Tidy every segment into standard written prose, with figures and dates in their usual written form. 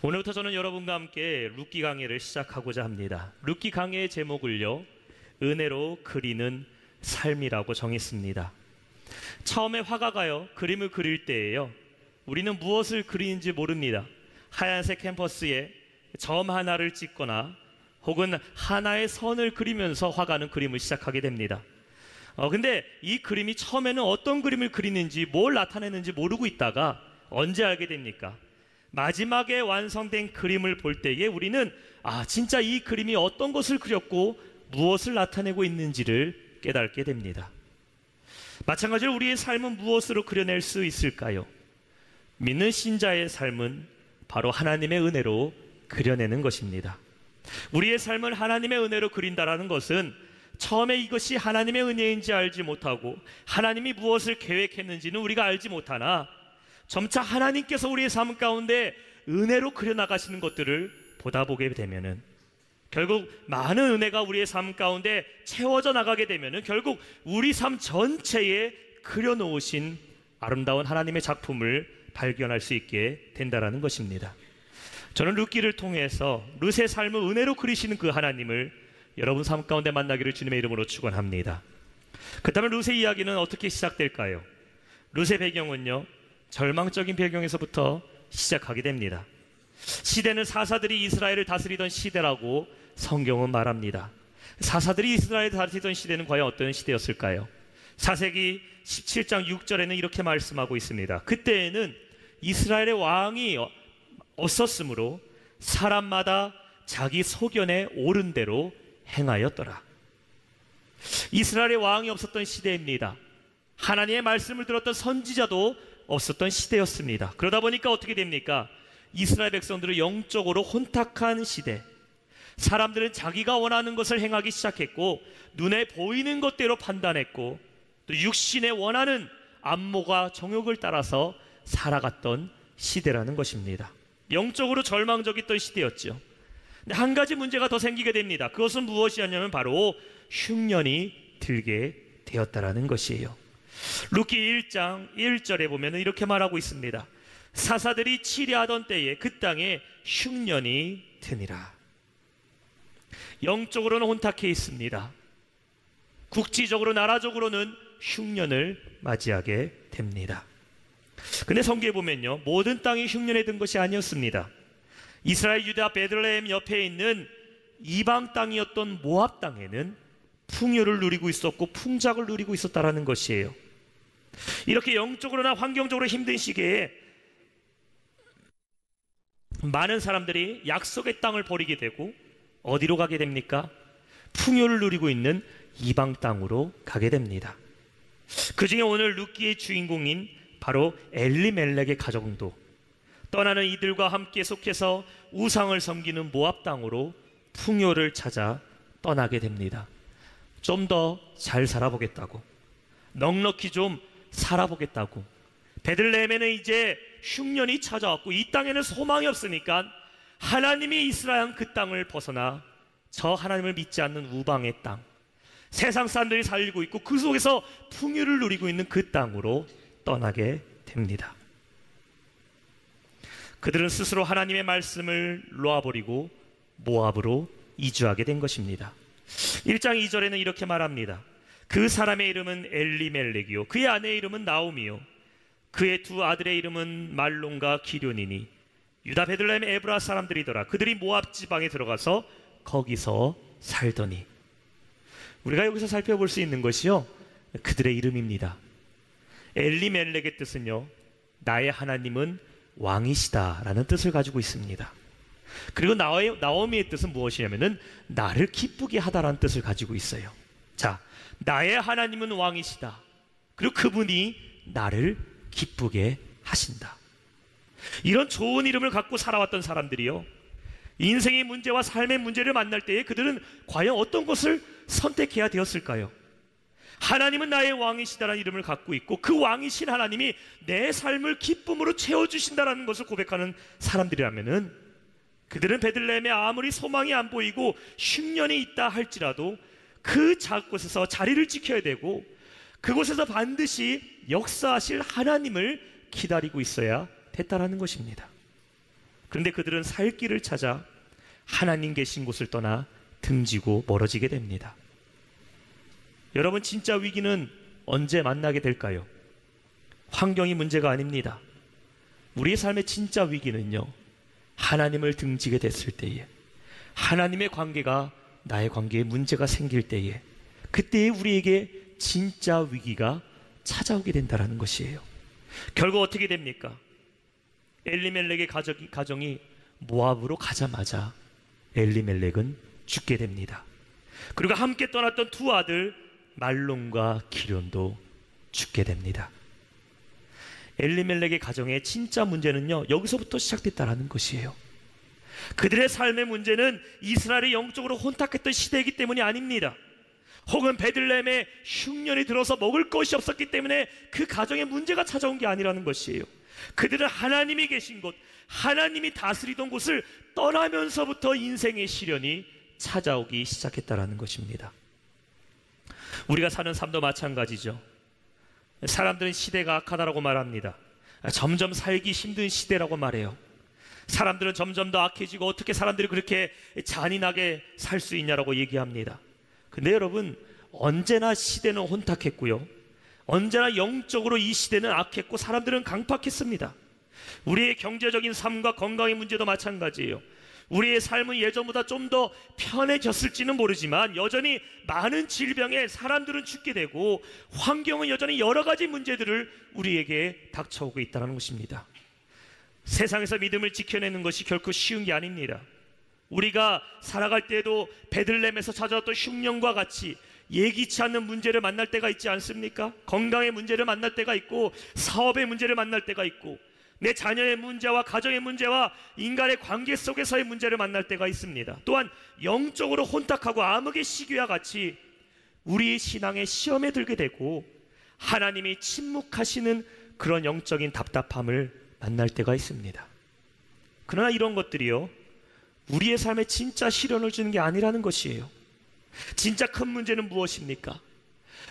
오늘부터 저는 여러분과 함께 룻기 강해를 시작하고자 합니다. 룻기 강해의 제목을요, 은혜로 그리는 삶이라고 정했습니다. 처음에 화가가요, 그림을 그릴 때에요, 우리는 무엇을 그리는지 모릅니다. 하얀색 캔버스에 점 하나를 찍거나 혹은 하나의 선을 그리면서 화가는 그림을 시작하게 됩니다. 근데 이 그림이 처음에는 어떤 그림을 그리는지, 뭘 나타내는지 모르고 있다가 언제 알게 됩니까? 마지막에 완성된 그림을 볼 때에 우리는 진짜 이 그림이 어떤 것을 그렸고 무엇을 나타내고 있는지를 깨닫게 됩니다. 마찬가지로 우리의 삶은 무엇으로 그려낼 수 있을까요? 믿는 신자의 삶은 바로 하나님의 은혜로 그려내는 것입니다. 우리의 삶을 하나님의 은혜로 그린다라는 것은 처음에 이것이 하나님의 은혜인지 알지 못하고 하나님이 무엇을 계획했는지는 우리가 알지 못하나 점차 하나님께서 우리의 삶 가운데 은혜로 그려나가시는 것들을 보다 보게 되면은, 결국 많은 은혜가 우리의 삶 가운데 채워져 나가게 되면은 결국 우리 삶 전체에 그려놓으신 아름다운 하나님의 작품을 발견할 수 있게 된다라는 것입니다. 저는 룻기를 통해서 룻의 삶을 은혜로 그리시는 그 하나님을 여러분 삶 가운데 만나기를 주님의 이름으로 축원합니다. 그렇다면 룻의 이야기는 어떻게 시작될까요? 룻의 배경은요, 절망적인 배경에서부터 시작하게 됩니다. 시대는 사사들이 이스라엘을 다스리던 시대라고 성경은 말합니다. 사사들이 이스라엘을 다스리던 시대는 과연 어떤 시대였을까요? 사세기 17장 6절에는 이렇게 말씀하고 있습니다. 그때에는 이스라엘의 왕이 없었으므로 사람마다 자기 소견에 옳은 대로 행하였더라. 이스라엘의 왕이 없었던 시대입니다. 하나님의 말씀을 들었던 선지자도 없었던 시대였습니다. 그러다 보니까 어떻게 됩니까? 이스라엘 백성들은 영적으로 혼탁한 시대, 사람들은 자기가 원하는 것을 행하기 시작했고 눈에 보이는 것대로 판단했고 또 육신에 원하는 안목과 정욕을 따라서 살아갔던 시대라는 것입니다. 영적으로 절망적이었던 시대였죠. 근데 한 가지 문제가 더 생기게 됩니다. 그것은 무엇이었냐면 바로 흉년이 들게 되었다라는 것이에요. 룻기 1장 1절에 보면 이렇게 말하고 있습니다. 사사들이 치리하던 때에 그 땅에 흉년이 드니라. 영적으로는 혼탁해 있습니다. 국지적으로, 나라적으로는 흉년을 맞이하게 됩니다. 근데 성경에 보면요, 모든 땅이 흉년에 든 것이 아니었습니다. 이스라엘 유다 베들레헴 옆에 있는 이방 땅이었던 모압 땅에는 풍요를 누리고 있었고 풍작을 누리고 있었다라는 것이에요. 이렇게 영적으로나 환경적으로 힘든 시기에 많은 사람들이 약속의 땅을 버리게 되고 어디로 가게 됩니까? 풍요를 누리고 있는 이방 땅으로 가게 됩니다. 그 중에 오늘 룻기의 주인공인 바로 엘리멜렉의 가정도 떠나는 이들과 함께 속해서 우상을 섬기는 모압 땅으로 풍요를 찾아 떠나게 됩니다. 좀 더 잘 살아보겠다고, 넉넉히 좀 살아보겠다고. 베들레헴에는 이제 흉년이 찾아왔고 이 땅에는 소망이 없으니까 하나님이 이스라엘 그 땅을 벗어나 저 하나님을 믿지 않는 우방의 땅, 세상 사람들이 살고 있고 그 속에서 풍요를 누리고 있는 그 땅으로 떠나게 됩니다. 그들은 스스로 하나님의 말씀을 놓아버리고 모압으로 이주하게 된 것입니다. 1장 2절에는 이렇게 말합니다. 그 사람의 이름은 엘리멜렉이요 그의 아내의 이름은 나오미요 그의 두 아들의 이름은 말론과 기련이니 유다 베들레헴 에브라 사람들이더라. 그들이 모압 지방에 들어가서 거기서 살더니. 우리가 여기서 살펴볼 수 있는 것이요, 그들의 이름입니다. 엘리멜렉의 뜻은요, 나의 하나님은 왕이시다 라는 뜻을 가지고 있습니다. 그리고 나오미의 뜻은 무엇이냐면은 나를 기쁘게 하다라는 뜻을 가지고 있어요. 자, 나의 하나님은 왕이시다. 그리고 그분이 나를 기쁘게 하신다. 이런 좋은 이름을 갖고 살아왔던 사람들이요, 인생의 문제와 삶의 문제를 만날 때에 그들은 과연 어떤 것을 선택해야 되었을까요? 하나님은 나의 왕이시다라는 이름을 갖고 있고 그 왕이신 하나님이 내 삶을 기쁨으로 채워주신다라는 것을 고백하는 사람들이라면은 그들은 베들레헴에 아무리 소망이 안 보이고 흉년이 있다 할지라도 그 곳에서 자리를 지켜야 되고 그곳에서 반드시 역사하실 하나님을 기다리고 있어야 됐다라는 것입니다. 그런데 그들은 살 길을 찾아 하나님 계신 곳을 떠나 등지고 멀어지게 됩니다. 여러분, 진짜 위기는 언제 만나게 될까요? 환경이 문제가 아닙니다. 우리의 삶의 진짜 위기는요, 하나님을 등지게 됐을 때에, 하나님의 관계가 나의 관계에 문제가 생길 때에, 그때에 우리에게 진짜 위기가 찾아오게 된다는 것이에요. 결국 어떻게 됩니까? 엘리멜렉의 가정이 모압으로 가자마자 엘리멜렉은 죽게 됩니다. 그리고 함께 떠났던 두 아들 말론과 기련도 죽게 됩니다. 엘리멜렉의 가정의 진짜 문제는요, 여기서부터 시작됐다는 것이에요. 그들의 삶의 문제는 이스라엘이 영적으로 혼탁했던 시대이기 때문이 아닙니다. 혹은 베들레헴에 흉년이 들어서 먹을 것이 없었기 때문에 그 가정에 문제가 찾아온 게 아니라는 것이에요. 그들은 하나님이 계신 곳, 하나님이 다스리던 곳을 떠나면서부터 인생의 시련이 찾아오기 시작했다는 것입니다. 우리가 사는 삶도 마찬가지죠. 사람들은 시대가 악하다라고 말합니다. 점점 살기 힘든 시대라고 말해요. 사람들은 점점 더 악해지고 어떻게 사람들이 그렇게 잔인하게 살 수 있냐라고 얘기합니다. 근데 여러분, 언제나 시대는 혼탁했고요, 언제나 영적으로 이 시대는 악했고 사람들은 강팍했습니다. 우리의 경제적인 삶과 건강의 문제도 마찬가지예요. 우리의 삶은 예전보다 좀 더 편해졌을지는 모르지만 여전히 많은 질병에 사람들은 죽게 되고 환경은 여전히 여러 가지 문제들을 우리에게 닥쳐오고 있다는 것입니다. 세상에서 믿음을 지켜내는 것이 결코 쉬운 게 아닙니다. 우리가 살아갈 때에도 베들레헴에서 찾아왔던 흉년과 같이 예기치 않는 문제를 만날 때가 있지 않습니까? 건강의 문제를 만날 때가 있고 사업의 문제를 만날 때가 있고 내 자녀의 문제와 가정의 문제와 인간의 관계 속에서의 문제를 만날 때가 있습니다. 또한 영적으로 혼탁하고 암흑의 시기와 같이 우리의 신앙의 시험에 들게 되고 하나님이 침묵하시는 그런 영적인 답답함을 만날 때가 있습니다. 그러나 이런 것들이요, 우리의 삶에 진짜 시련을 주는 게 아니라는 것이에요. 진짜 큰 문제는 무엇입니까?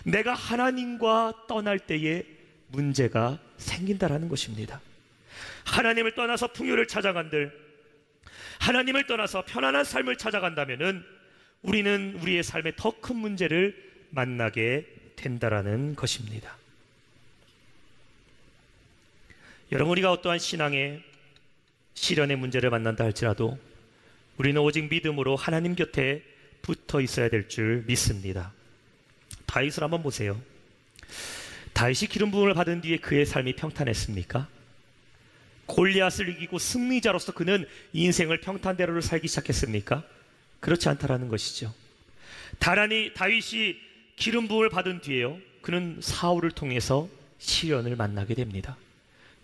내가 하나님과 떠날 때에 문제가 생긴다라는 것입니다. 하나님을 떠나서 풍요를 찾아간들, 하나님을 떠나서 편안한 삶을 찾아간다면은 우리는 우리의 삶에 더 큰 문제를 만나게 된다라는 것입니다. 여러분, 우리가 어떠한 신앙의 시련의 문제를 만난다 할지라도 우리는 오직 믿음으로 하나님 곁에 붙어 있어야 될 줄 믿습니다. 다윗을 한번 보세요. 다윗이 기름 부음을 받은 뒤에 그의 삶이 평탄했습니까? 골리앗을 이기고 승리자로서 그는 인생을 평탄대로를 살기 시작했습니까? 그렇지 않다라는 것이죠. 다윗이 기름 부음을 받은 뒤에요, 그는 사울을 통해서 시련을 만나게 됩니다.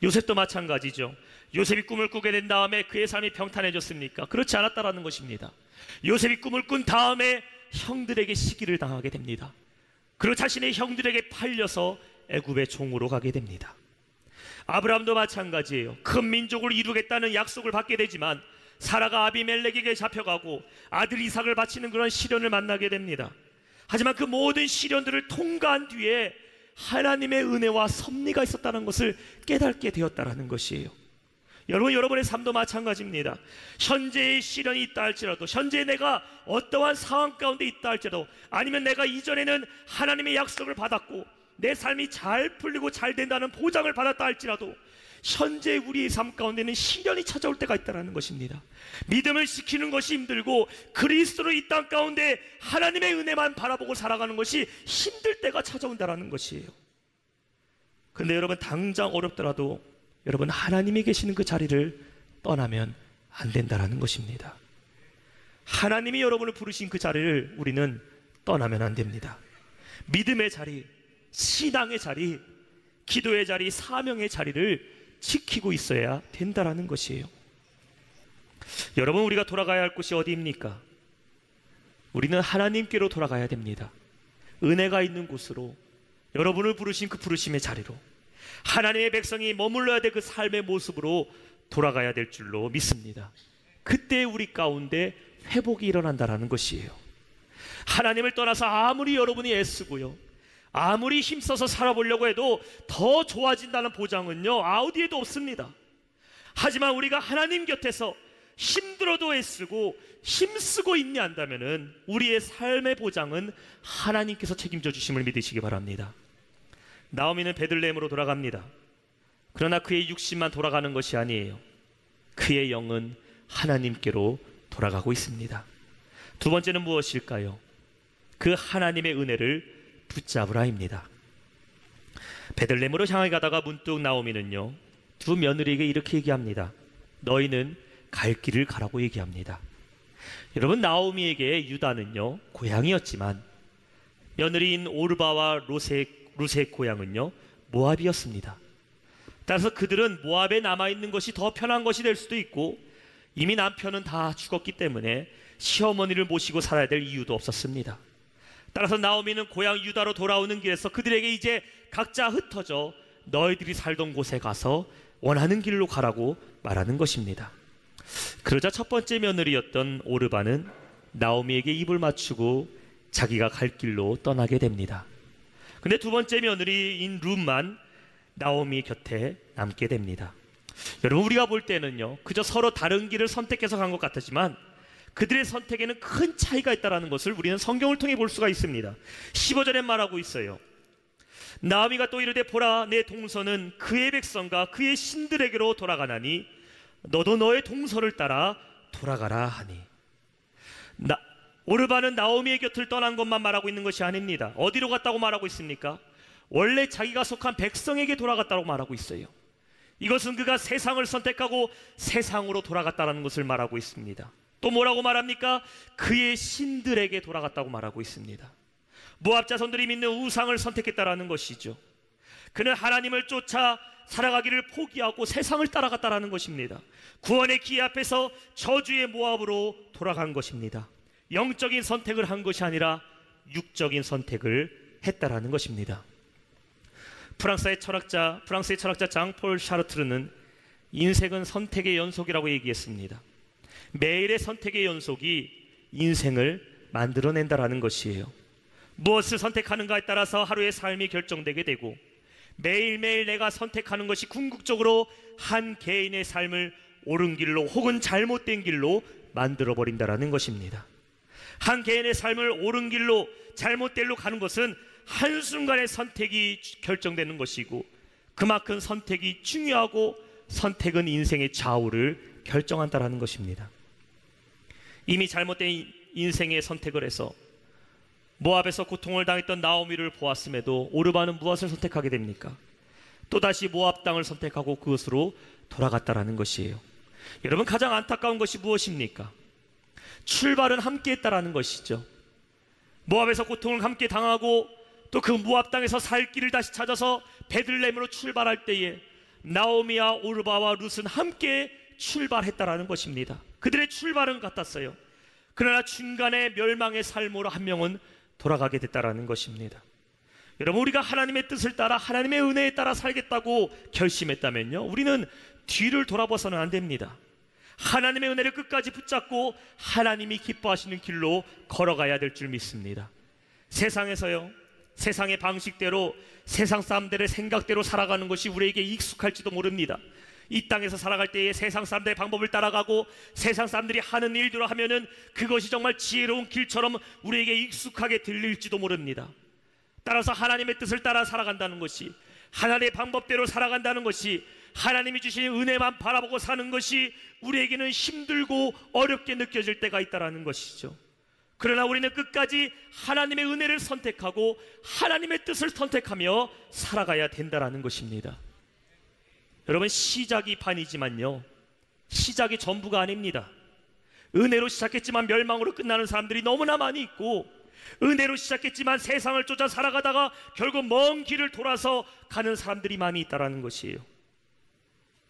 요셉도 마찬가지죠. 요셉이 꿈을 꾸게 된 다음에 그의 삶이 평탄해졌습니까? 그렇지 않았다라는 것입니다. 요셉이 꿈을 꾼 다음에 형들에게 시기를 당하게 됩니다. 그리고 자신의 형들에게 팔려서 애굽의 종으로 가게 됩니다. 아브라함도 마찬가지예요. 큰 민족을 이루겠다는 약속을 받게 되지만 사라가 아비멜렉에게 잡혀가고 아들 이삭을 바치는 그런 시련을 만나게 됩니다. 하지만 그 모든 시련들을 통과한 뒤에 하나님의 은혜와 섭리가 있었다는 것을 깨닫게 되었다는 것이에요. 여러분의 삶도 마찬가지입니다. 현재의 시련이 있다 할지라도, 현재 내가 어떠한 상황 가운데 있다 할지라도, 아니면 내가 이전에는 하나님의 약속을 받았고 내 삶이 잘 풀리고 잘 된다는 보장을 받았다 할지라도 현재 우리의 삶 가운데는 시련이 찾아올 때가 있다는 것입니다. 믿음을 지키는 것이 힘들고 그리스도로 이 땅 가운데 하나님의 은혜만 바라보고 살아가는 것이 힘들 때가 찾아온다는 것이에요. 그런데 여러분, 당장 어렵더라도 여러분, 하나님이 계시는 그 자리를 떠나면 안 된다는 것입니다. 하나님이 여러분을 부르신 그 자리를 우리는 떠나면 안 됩니다. 믿음의 자리, 신앙의 자리, 기도의 자리, 사명의 자리를 지키고 있어야 된다는 것이에요. 여러분, 우리가 돌아가야 할 곳이 어디입니까? 우리는 하나님께로 돌아가야 됩니다. 은혜가 있는 곳으로, 여러분을 부르신 그 부르심의 자리로, 하나님의 백성이 머물러야 될 그 삶의 모습으로 돌아가야 될 줄로 믿습니다. 그때 우리 가운데 회복이 일어난다는 것이에요. 하나님을 떠나서 아무리 여러분이 애쓰고요, 아무리 힘써서 살아보려고 해도 더 좋아진다는 보장은요, 어디에도 없습니다. 하지만 우리가 하나님 곁에서 힘들어도 애쓰고 힘쓰고 있냐 한다면은 우리의 삶의 보장은 하나님께서 책임져 주심을 믿으시기 바랍니다. 나오미는 베들레헴으로 돌아갑니다. 그러나 그의 육신만 돌아가는 것이 아니에요. 그의 영은 하나님께로 돌아가고 있습니다. 두 번째는 무엇일까요? 그 하나님의 은혜를 붙잡으라입니다. 베들레헴으로 향해 가다가 문득 나오미는요, 두 며느리에게 이렇게 얘기합니다. 너희는 갈 길을 가라고 얘기합니다. 여러분, 나오미에게 유다는요 고향이었지만 며느리인 오르바와 루세의 고향은요 모압이었습니다. 따라서 그들은 모압에 남아있는 것이 더 편한 것이 될 수도 있고, 이미 남편은 다 죽었기 때문에 시어머니를 모시고 살아야 될 이유도 없었습니다. 따라서 나오미는 고향 유다로 돌아오는 길에서 그들에게 이제 각자 흩어져 너희들이 살던 곳에 가서 원하는 길로 가라고 말하는 것입니다. 그러자 첫 번째 며느리였던 오르바는 나오미에게 입을 맞추고 자기가 갈 길로 떠나게 됩니다. 근데 두 번째 며느리인 룻만 나오미 곁에 남게 됩니다. 여러분, 우리가 볼 때는요 그저 서로 다른 길을 선택해서 간 것 같았지만 그들의 선택에는 큰 차이가 있다는 것을 우리는 성경을 통해 볼 수가 있습니다. 15절에 말하고 있어요. 나오미가 또 이르되 보라, 내 동서는 그의 백성과 그의 신들에게로 돌아가나니 너도 너의 동서를 따라 돌아가라 하니. 오르바는 나오미의 곁을 떠난 것만 말하고 있는 것이 아닙니다. 어디로 갔다고 말하고 있습니까? 원래 자기가 속한 백성에게 돌아갔다고 말하고 있어요. 이것은 그가 세상을 선택하고 세상으로 돌아갔다는 것을 말하고 있습니다. 또 뭐라고 말합니까? 그의 신들에게 돌아갔다고 말하고 있습니다. 모압 자손들이 믿는 우상을 선택했다라는 것이죠. 그는 하나님을 쫓아 살아가기를 포기하고 세상을 따라갔다라는 것입니다. 구원의 기회 앞에서 저주의 모압으로 돌아간 것입니다. 영적인 선택을 한 것이 아니라 육적인 선택을 했다라는 것입니다. 프랑스의 철학자 장폴 샤르트르는 인생은 선택의 연속이라고 얘기했습니다. 매일의 선택의 연속이 인생을 만들어낸다라는 것이에요. 무엇을 선택하는가에 따라서 하루의 삶이 결정되게 되고, 매일매일 내가 선택하는 것이 궁극적으로 한 개인의 삶을 옳은 길로 혹은 잘못된 길로 만들어버린다라는 것입니다. 한 개인의 삶을 옳은 길로 잘못된 길로 가는 것은 한순간의 선택이 결정되는 것이고, 그만큼 선택이 중요하고 선택은 인생의 좌우를 결정한다라는 것입니다. 이미 잘못된 인생의 선택을 해서 모압에서 고통을 당했던 나오미를 보았음에도 오르바는 무엇을 선택하게 됩니까? 또다시 모압 땅을 선택하고 그것으로 돌아갔다라는 것이에요. 여러분, 가장 안타까운 것이 무엇입니까? 출발은 함께 했다라는 것이죠. 모압에서 고통을 함께 당하고 또 그 모압 땅에서 살 길을 다시 찾아서 베들레헴으로 출발할 때에 나오미와 오르바와 룻은 함께 출발했다라는 것입니다. 그들의 출발은 같았어요. 그러나 중간에 멸망의 삶으로 한 명은 돌아가게 됐다라는 것입니다. 여러분, 우리가 하나님의 뜻을 따라 하나님의 은혜에 따라 살겠다고 결심했다면요, 우리는 뒤를 돌아봐서는 안 됩니다. 하나님의 은혜를 끝까지 붙잡고 하나님이 기뻐하시는 길로 걸어가야 될 줄 믿습니다. 세상에서요, 세상의 방식대로 세상 사람들의 생각대로 살아가는 것이 우리에게 익숙할지도 모릅니다. 이 땅에서 살아갈 때에 세상 사람들의 방법을 따라가고 세상 사람들이 하는 일대로 하면은 그것이 정말 지혜로운 길처럼 우리에게 익숙하게 들릴지도 모릅니다. 따라서 하나님의 뜻을 따라 살아간다는 것이, 하나님의 방법대로 살아간다는 것이, 하나님이 주신 은혜만 바라보고 사는 것이 우리에게는 힘들고 어렵게 느껴질 때가 있다는 것이죠. 그러나 우리는 끝까지 하나님의 은혜를 선택하고 하나님의 뜻을 선택하며 살아가야 된다는 것입니다. 여러분, 시작이 반이지만요, 시작이 전부가 아닙니다. 은혜로 시작했지만 멸망으로 끝나는 사람들이 너무나 많이 있고, 은혜로 시작했지만 세상을 쫓아 살아가다가 결국 먼 길을 돌아서 가는 사람들이 많이 있다는 것이에요.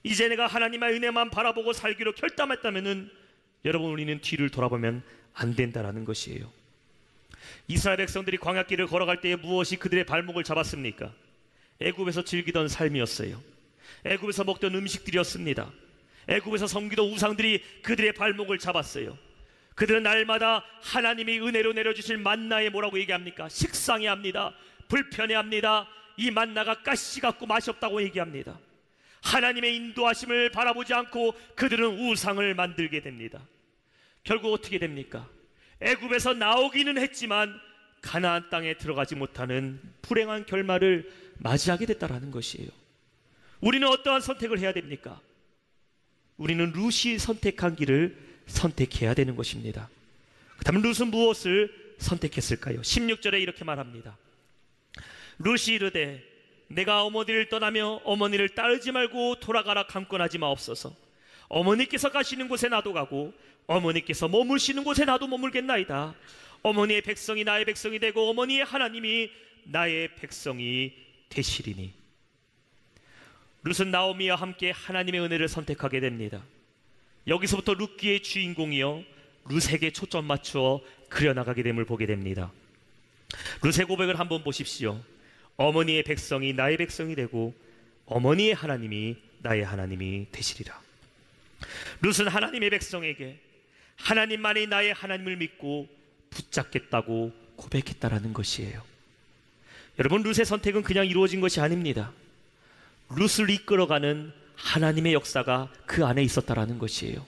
이제 내가 하나님의 은혜만 바라보고 살기로 결단했다면 여러분, 우리는 뒤를 돌아보면 안 된다는 것이에요. 이스라엘 백성들이 광야길을 걸어갈 때에 무엇이 그들의 발목을 잡았습니까? 애굽에서 즐기던 삶이었어요. 애굽에서 먹던 음식들이었습니다. 애굽에서 섬기던 우상들이 그들의 발목을 잡았어요. 그들은 날마다 하나님이 은혜로 내려주실 만나에 뭐라고 얘기합니까? 식상해합니다. 불편해합니다. 이 만나가 가시 같고 맛이 없다고 얘기합니다. 하나님의 인도하심을 바라보지 않고 그들은 우상을 만들게 됩니다. 결국 어떻게 됩니까? 애굽에서 나오기는 했지만 가나안 땅에 들어가지 못하는 불행한 결말을 맞이하게 됐다라는 것이에요. 우리는 어떠한 선택을 해야 됩니까? 우리는 룻이 선택한 길을 선택해야 되는 것입니다. 그렇다면 룻은 무엇을 선택했을까요? 16절에 이렇게 말합니다. 룻이 이르되 내가 어머니를 떠나며 어머니를 따르지 말고 돌아가라 강권하지 마옵소서. 어머니께서 가시는 곳에 나도 가고 어머니께서 머무시는 곳에 나도 머물겠나이다. 어머니의 백성이 나의 백성이 되고 어머니의 하나님이 나의 백성이 되시리니. 룻은 나오미와 함께 하나님의 은혜를 선택하게 됩니다. 여기서부터 룻기의 주인공이요 룻에게 초점 맞추어 그려나가게 됨을 보게 됩니다. 룻의 고백을 한번 보십시오. 어머니의 백성이 나의 백성이 되고 어머니의 하나님이 나의 하나님이 되시리라. 룻은 하나님의 백성에게 하나님만이 나의 하나님을 믿고 붙잡겠다고 고백했다라는 것이에요. 여러분, 룻의 선택은 그냥 이루어진 것이 아닙니다. 룻을 이끌어가는 하나님의 역사가 그 안에 있었다라는 것이에요.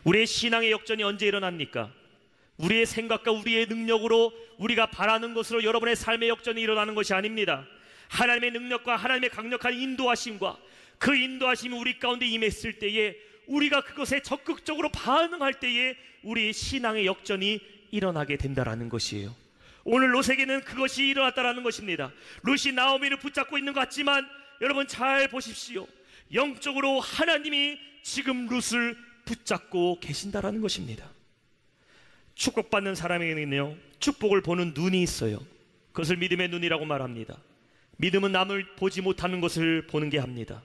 우리의 신앙의 역전이 언제 일어납니까? 우리의 생각과 우리의 능력으로 우리가 바라는 것으로 여러분의 삶의 역전이 일어나는 것이 아닙니다. 하나님의 능력과 하나님의 강력한 인도하심과 그 인도하심이 우리 가운데 임했을 때에 우리가 그것에 적극적으로 반응할 때에 우리의 신앙의 역전이 일어나게 된다라는 것이에요. 오늘 롯에게는 그것이 일어났다라는 것입니다. 롯이 나오미를 붙잡고 있는 것 같지만 여러분 잘 보십시오. 영적으로 하나님이 지금 롯을 붙잡고 계신다라는 것입니다. 축복받는 사람에게는요 축복을 보는 눈이 있어요. 그것을 믿음의 눈이라고 말합니다. 믿음은 남을 보지 못하는 것을 보는 게 합니다.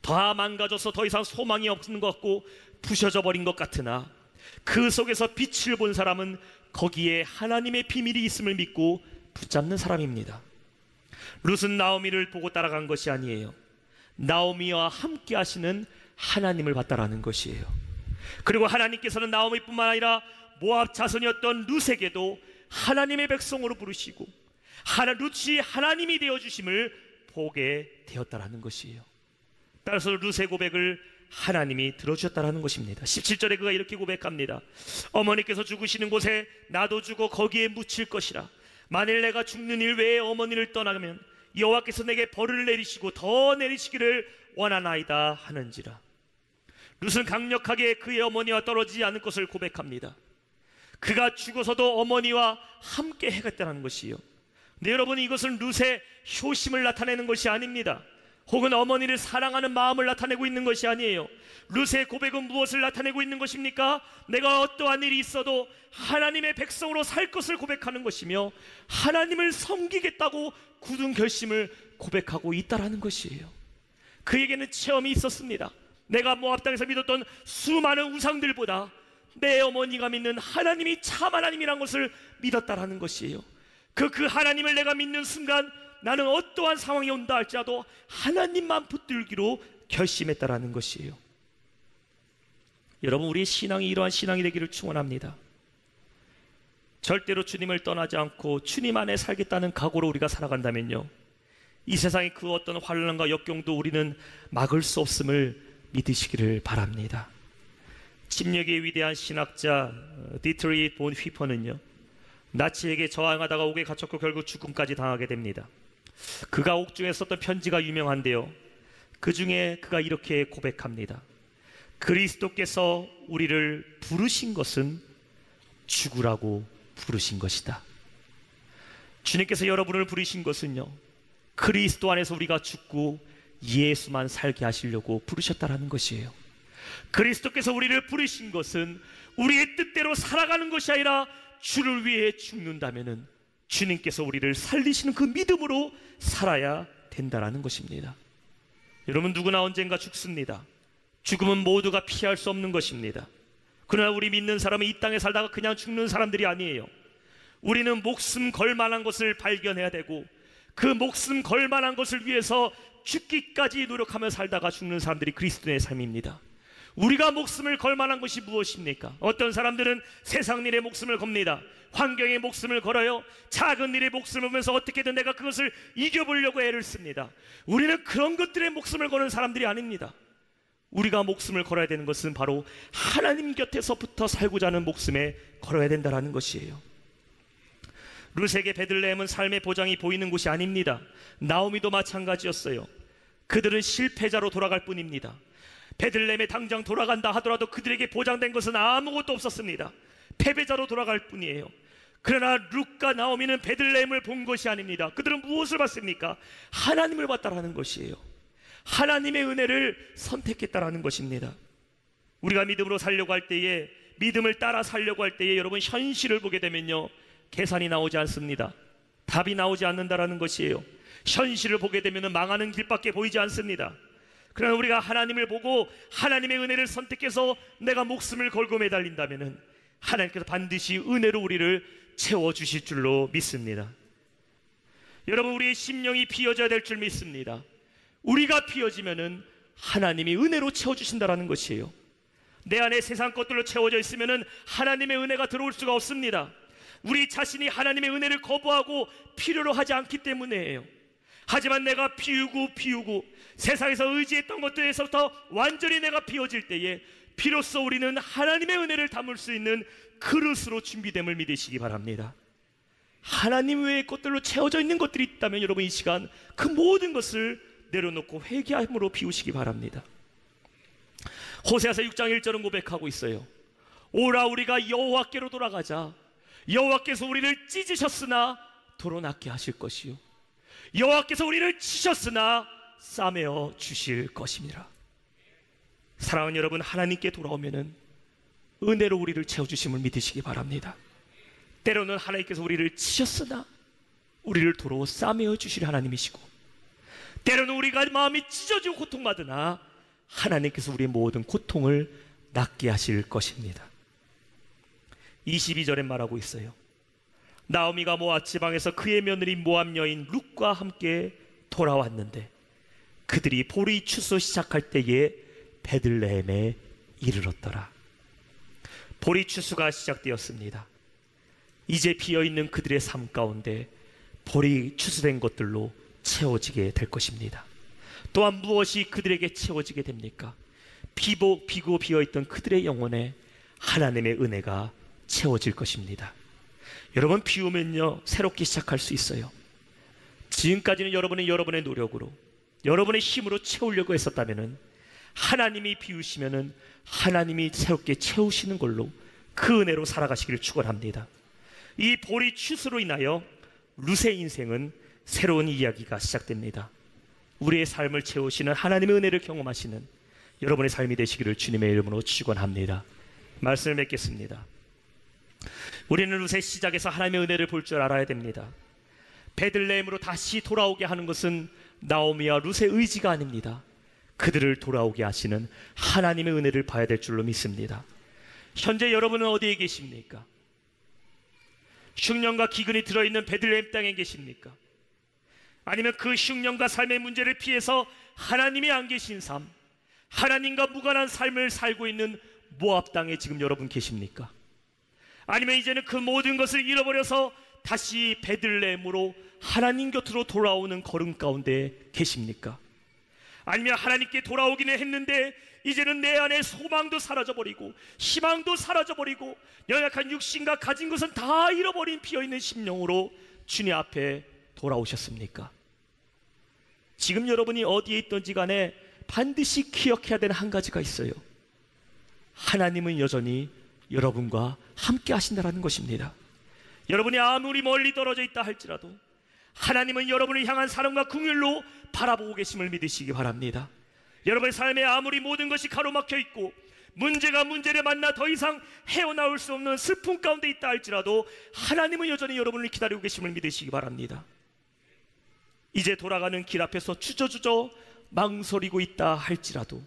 다 망가져서 더 이상 소망이 없는 것 같고 부셔져 버린 것 같으나 그 속에서 빛을 본 사람은 거기에 하나님의 비밀이 있음을 믿고 붙잡는 사람입니다. 룻은 나오미를 보고 따라간 것이 아니에요. 나오미와 함께 하시는 하나님을 봤다라는 것이에요. 그리고 하나님께서는 나오미뿐만 아니라 모압 자손이었던 룻에게도 하나님의 백성으로 부르시고 룻이 하나님이 되어주심을 보게 되었다라는 것이에요. 따라서 룻의 고백을 하나님이 들어주셨다라는 것입니다. 17절에 그가 이렇게 고백합니다. 어머니께서 죽으시는 곳에 나도 죽어 거기에 묻힐 것이라. 만일 내가 죽는 일 외에 어머니를 떠나면 여호와께서 내게 벌을 내리시고 더 내리시기를 원하나이다 하는지라. 룻은 강력하게 그의 어머니와 떨어지지 않을 것을 고백합니다. 그가 죽어서도 어머니와 함께 해갔다는 것이요. 근데 여러분, 이것은 룻의 효심을 나타내는 것이 아닙니다. 혹은 어머니를 사랑하는 마음을 나타내고 있는 것이 아니에요. 룻의 고백은 무엇을 나타내고 있는 것입니까? 내가 어떠한 일이 있어도 하나님의 백성으로 살 것을 고백하는 것이며 하나님을 섬기겠다고 굳은 결심을 고백하고 있다라는 것이에요. 그에게는 체험이 있었습니다. 내가 모압 땅에서 믿었던 수많은 우상들보다 내 어머니가 믿는 하나님이 참 하나님이란 것을 믿었다라는 것이에요. 그 하나님을 내가 믿는 순간 나는 어떠한 상황이 온다 할지라도 하나님만 붙들기로 결심했다라는 것이에요. 여러분, 우리의 신앙이 이러한 신앙이 되기를 축원합니다. 절대로 주님을 떠나지 않고 주님 안에 살겠다는 각오로 우리가 살아간다면요, 이 세상의 그 어떤 환난과 역경도 우리는 막을 수 없음을 믿으시기를 바랍니다. 침략의 위대한 신학자 디트리 본 휘퍼는요, 나치에게 저항하다가 옥에 갇혔고 결국 죽음까지 당하게 됩니다. 그가 옥중에 썼던 편지가 유명한데요, 그 중에 그가 이렇게 고백합니다. 그리스도께서 우리를 부르신 것은 죽으라고 부르신 것이다. 주님께서 여러분을 부르신 것은요, 그리스도 안에서 우리가 죽고 예수만 살게 하시려고 부르셨다라는 것이에요. 그리스도께서 우리를 부르신 것은 우리의 뜻대로 살아가는 것이 아니라 주를 위해 죽는다면은 주님께서 우리를 살리시는 그 믿음으로 살아야 된다라는 것입니다. 여러분, 누구나 언젠가 죽습니다. 죽음은 모두가 피할 수 없는 것입니다. 그러나 우리 믿는 사람은 이 땅에 살다가 그냥 죽는 사람들이 아니에요. 우리는 목숨 걸 만한 것을 발견해야 되고 그 목숨 걸 만한 것을 위해서 죽기까지 노력하며 살다가 죽는 사람들이 그리스도의 삶입니다. 우리가 목숨을 걸 만한 것이 무엇입니까? 어떤 사람들은 세상 일에 목숨을 겁니다. 환경에 목숨을 걸어요. 작은 일에 목숨을 걸면서 어떻게든 내가 그것을 이겨보려고 애를 씁니다. 우리는 그런 것들에 목숨을 거는 사람들이 아닙니다. 우리가 목숨을 걸어야 되는 것은 바로 하나님 곁에서부터 살고자 하는 목숨에 걸어야 된다는 것이에요. 룻에게 베들레헴은 삶의 보장이 보이는 곳이 아닙니다. 나오미도 마찬가지였어요. 그들은 실패자로 돌아갈 뿐입니다. 베들레헴에 당장 돌아간다 하더라도 그들에게 보장된 것은 아무것도 없었습니다. 패배자로 돌아갈 뿐이에요. 그러나 룻과 나오미는 베들레헴을 본 것이 아닙니다. 그들은 무엇을 봤습니까? 하나님을 봤다라는 것이에요. 하나님의 은혜를 선택했다라는 것입니다. 우리가 믿음으로 살려고 할 때에, 믿음을 따라 살려고 할 때에 여러분 현실을 보게 되면요, 계산이 나오지 않습니다. 답이 나오지 않는다라는 것이에요. 현실을 보게 되면 망하는 길밖에 보이지 않습니다. 그러나 우리가 하나님을 보고 하나님의 은혜를 선택해서 내가 목숨을 걸고 매달린다면 하나님께서 반드시 은혜로 우리를 채워주실 줄로 믿습니다. 여러분, 우리의 심령이 비어져야 될 줄 믿습니다. 우리가 비어지면 하나님이 은혜로 채워주신다는 것이에요. 내 안에 세상 것들로 채워져 있으면 하나님의 은혜가 들어올 수가 없습니다. 우리 자신이 하나님의 은혜를 거부하고 필요로 하지 않기 때문이에요. 하지만 내가 비우고 세상에서 의지했던 것들에서부터 완전히 내가 비워질 때에 비로소 우리는 하나님의 은혜를 담을 수 있는 그릇으로 준비됨을 믿으시기 바랍니다. 하나님 외의 것들로 채워져 있는 것들이 있다면 여러분 이 시간 그 모든 것을 내려놓고 회개함으로 비우시기 바랍니다. 호세아서 6장 1절은 고백하고 있어요. 오라 우리가 여호와께로 돌아가자. 여호와께서 우리를 찢으셨으나 도로 낫게 하실 것이요 여호와께서 우리를 치셨으나 싸매어 주실 것입니다. 사랑하는 여러분, 하나님께 돌아오면은 은혜로 우리를 채워주심을 믿으시기 바랍니다. 때로는 하나님께서 우리를 치셨으나 우리를 도로 싸매어 주실 하나님이시고, 때로는 우리가 마음이 찢어지고 고통받으나 하나님께서 우리의 모든 고통을 낫게 하실 것입니다. 22절에 말하고 있어요. 나오미가 모압 지방에서 그의 며느리 모압 여인 룻과 함께 돌아왔는데 그들이 보리 추수 시작할 때에 베들레헴에 이르렀더라. 보리 추수가 시작되었습니다. 이제 비어있는 그들의 삶 가운데 보리 추수된 것들로 채워지게 될 것입니다. 또한 무엇이 그들에게 채워지게 됩니까? 비고 비어있던 그들의 영혼에 하나님의 은혜가 채워질 것입니다. 여러분, 비우면요 새롭게 시작할 수 있어요. 지금까지는 여러분의 노력으로, 여러분의 힘으로 채우려고 했었다면 하나님이 비우시면은 하나님이 새롭게 채우시는 걸로 그 은혜로 살아가시기를 축원합니다. 이 보리 추수로 인하여 룻의 인생은 새로운 이야기가 시작됩니다. 우리의 삶을 채우시는 하나님의 은혜를 경험하시는 여러분의 삶이 되시기를 주님의 이름으로 축원합니다. 말씀을 맺겠습니다. 우리는 룻의 시작에서 하나님의 은혜를 볼 줄 알아야 됩니다. 베들레헴으로 다시 돌아오게 하는 것은 나오미와 룻의 의지가 아닙니다. 그들을 돌아오게 하시는 하나님의 은혜를 봐야 될 줄로 믿습니다. 현재 여러분은 어디에 계십니까? 흉년과 기근이 들어있는 베들레헴 땅에 계십니까? 아니면 그 흉년과 삶의 문제를 피해서 하나님이 안 계신 삶, 하나님과 무관한 삶을 살고 있는 모압 땅에 지금 여러분 계십니까? 아니면 이제는 그 모든 것을 잃어버려서 다시 베들레헴으로 하나님 곁으로 돌아오는 걸음 가운데 계십니까? 아니면 하나님께 돌아오기는 했는데 이제는 내 안에 소망도 사라져버리고 희망도 사라져버리고 연약한 육신과 가진 것은 다 잃어버린 비어있는 심령으로 주님 앞에 돌아오셨습니까? 지금 여러분이 어디에 있든지 간에 반드시 기억해야 되는 한 가지가 있어요. 하나님은 여전히 여러분과 함께 하신다는 것입니다. 여러분이 아무리 멀리 떨어져 있다 할지라도 하나님은 여러분을 향한 사랑과 긍휼로 바라보고 계심을 믿으시기 바랍니다. 여러분의 삶에 아무리 모든 것이 가로막혀 있고 문제가 문제를 만나 더 이상 헤어나올 수 없는 슬픔 가운데 있다 할지라도 하나님은 여전히 여러분을 기다리고 계심을 믿으시기 바랍니다. 이제 돌아가는 길 앞에서 주저주저 망설이고 있다 할지라도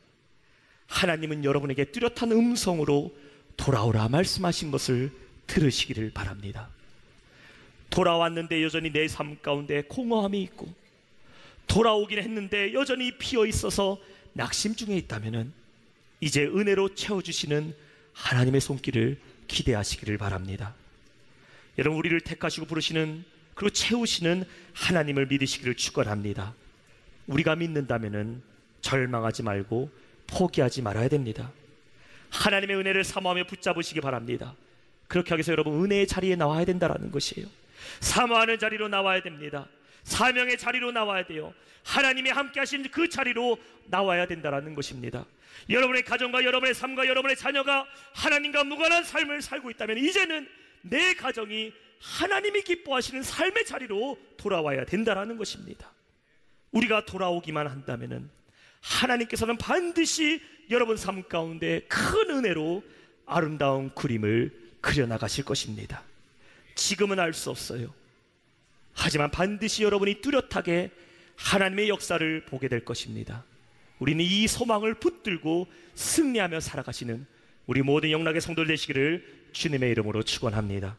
하나님은 여러분에게 뚜렷한 음성으로 돌아오라 말씀하신 것을 들으시기를 바랍니다. 돌아왔는데 여전히 내 삶 가운데 공허함이 있고 돌아오긴 했는데 여전히 비어 있어서 낙심 중에 있다면은 이제 은혜로 채워주시는 하나님의 손길을 기대하시기를 바랍니다. 여러분, 우리를 택하시고 부르시는 그리고 채우시는 하나님을 믿으시기를 축원합니다. 우리가 믿는다면은 절망하지 말고 포기하지 말아야 됩니다. 하나님의 은혜를 사모하며 붙잡으시기 바랍니다. 그렇게 하기 위해서 여러분, 은혜의 자리에 나와야 된다는 것이에요. 사모하는 자리로 나와야 됩니다. 사명의 자리로 나와야 돼요. 하나님이 함께 하신 그 자리로 나와야 된다는 것입니다. 여러분의 가정과 여러분의 삶과 여러분의 자녀가 하나님과 무관한 삶을 살고 있다면 이제는 내 가정이 하나님이 기뻐하시는 삶의 자리로 돌아와야 된다는 것입니다. 우리가 돌아오기만 한다면 하나님께서는 반드시 여러분 삶 가운데 큰 은혜로 아름다운 그림을 그려나가실 것입니다. 지금은 알 수 없어요. 하지만 반드시 여러분이 뚜렷하게 하나님의 역사를 보게 될 것입니다. 우리는 이 소망을 붙들고 승리하며 살아가시는 우리 모든 영락의 성도들 되시기를 주님의 이름으로 축원합니다.